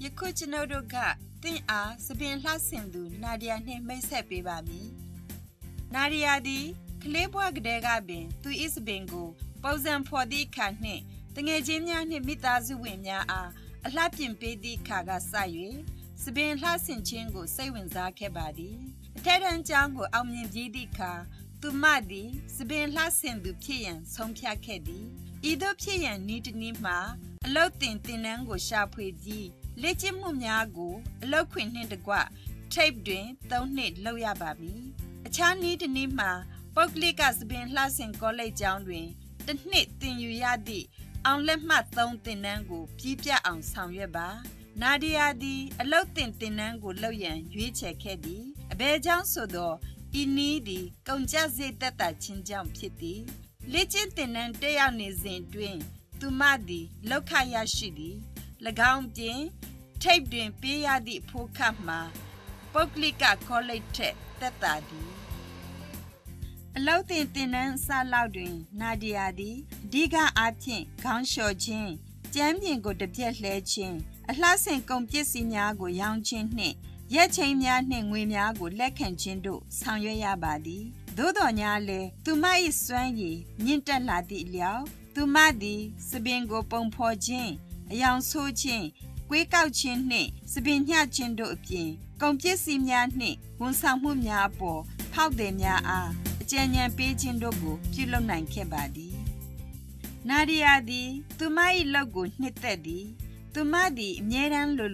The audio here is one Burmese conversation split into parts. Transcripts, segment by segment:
ယခုကျွန်ုပ်တို့ကသင်အားစပင်လှဆင်သူနာဒီယာနှင့်မိတ်ဆက်ပေးပါမည်နာဒီယာသည်ကလေးဘွားကလေးကပင်သူ၏စပင်ကိုပုံစံဖော်သည့်အခါနှင့်တငယ်ချင်းများနှင့်မိသားစုဝင်များအားအလှပြင်ပေးသည့်အခါကစ၍စပင်လှဆင်ခြင်းကိုစိတ်ဝင်စားခဲ့ပါသည်အထက်တန်းကျောင်းကိုအောင်မြင်ပြီးသည့်အခါသူမသည်စပင်လှဆင်သူဖြစ်ရန်ဆုံးဖြတ်ခဲ့သည်ဤသို့ဖြစ်ရန်ဤတနည်းမှာအလုတ်တင်တင်နန်းကိုရှာဖွေပြီးလေ့ကျင့်မှုများကိုအလုတ်ခွင်နှင့်တကွ tape တွင်3နှစ်လုပ်ရပါမည်အခြားနည်းတနည်းမှာပုဂ္ဂလိကစပင်လှဆင်ကောလိပ်ကျောင်းတွင်တစ်နှစ်သင်ယူရသည့်အောင်လက်မှတ်3သင်တန်းကိုပြီးပြတ်အောင်ဆောင်ရွက်ပါနာဒီယာသည်အလုတ်တင်သင်တန်းကိုလုပ်ရန်ရွေးချယ်ခဲ့သည်အဘယ်ကြောင့်ဆိုသောဤနည်းသည်ကုန်ကျစရိတ်သက်သာခြင်းကြောင့်ဖြစ်သည်လေ့ကျင့်သင်တန်းတက်ရောက်နေစဉ်တွင်သူမသည်လောက်ခရရှိသည်၎င်းပြင်ထိပ်တွင်ပေးရသည့်ဖိုးခတ်မှာပုဂ္ဂလိကကောလိပ်ထက်သက်သာသည်အလောက်တင်သင်တန်းစလောက်တွင်နာဒီယာသည်အဓိကအားဖြင့်ခေါင်းလျှော်ခြင်းကြမ်းပြင်ကိုတစ်ပြက်လှဲခြင်းအလှဆင်ကုန်ပစ္စည်းများကိုရောင်းခြင်းနှင့်ရက်ချိန်များနှင့်ငွေများကိုလက်ခံခြင်းတို့ဆောင်ရွက်ရပါသည်သို့တော်ညာလည်းသူမ၏စွမ်းရည်မြင့်တက်လာသည့်အလျောက်သူမသည်စပင်ကိုပုံဖော်ခြင်းအယောင်ဆိုးခြင်းကွေးကောက်ခြင်းနှင့်စပင်ညှခြင်းတို့အပြင်ကုန်ပစ္စည်းများနှင့်ဝန်ဆောင်မှုများအပေါ်ဖောက်သည်များအားအကြံဉာဏ်ပေးခြင်းတို့ကိုပြုလုပ်နိုင်ခဲ့ပါသည်နာဒီယာသည်သူမ၏လုပ်ကိုနှစ်သက်သည်သူမသည်အမြဲတမ်းလို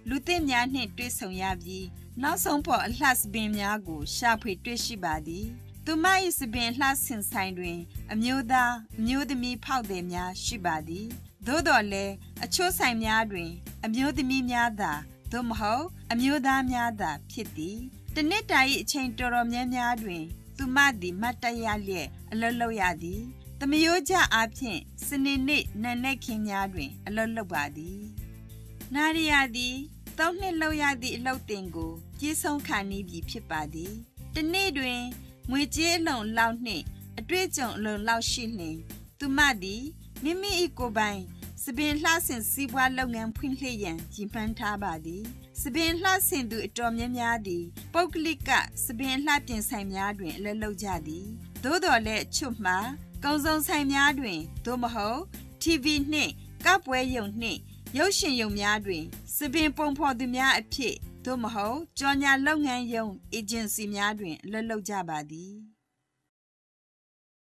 လူသစ်များနှင့်တွေ့ဆုံရပြီးနောက်ဆုံးပေါ်အလှစပင်များကိုရှာဖွေတွေ့ရှိပါသည်သူမ၏စပင်လှဆင်ဆိုင်တွင်အမျိုးသားအမျိုးသမီးဖောက်သည်များရှိပါသည်သို့တော်လည်းအချို့ဆိုင်များတွင်အမျိုးသမီးများသာသို့မဟုတ်အမျိုးသားများသာဖြစ်သည်တနှစ်တာ၏အချိန်တော်တော်များများတွင်သူမသည်မတ်တရလျက်အလုပ်လုပ်ရသည်သမယိုးကြအားဖြင့်စနေနေ့နံနက်ခင်းများတွင်အလုပ်လုပ်ပါသည်နာရီယာသည်3နှစ်လုပ်ရသည့်အလုပ်တင်ကိုပြေဆုံးခံနေပြီဖြစ်ပါသည်တနေ့တွင်ငွေကြေးအလုံလောက်နှင့်အတွေ့အကြုံအလုံလောက်ရှိလျှင်သူမသည်မိမိ၏ကိုယ်ပိုင်စပင်လှဆင်စီးပွားလုပ်ငန်းဖွင့်လှစ်ရန်ရည်မှန်းထားပါသည်စပင်လှဆင်သူအတော်များများသည်ပုဂ္ဂလိကစပင်လှပြင်ဆိုင်များတွင်အလုပ်လုပ်ကြသည်သို့တော်လည်းချွတ်မှာကုန်စုံဆိုင်များတွင်သို့မဟုတ် TV နှင့်ကပွဲရုံနှင့်ရုပ်ရှင်ရုံများတွင်စပင်ပုံဖော်သူများအဖြစ်သို့မဟုတ်ကြော်ညာလုပ်ငန်းရုံအေဂျင်စီများတွင်အလုပ်လုပ်ကြပါသည်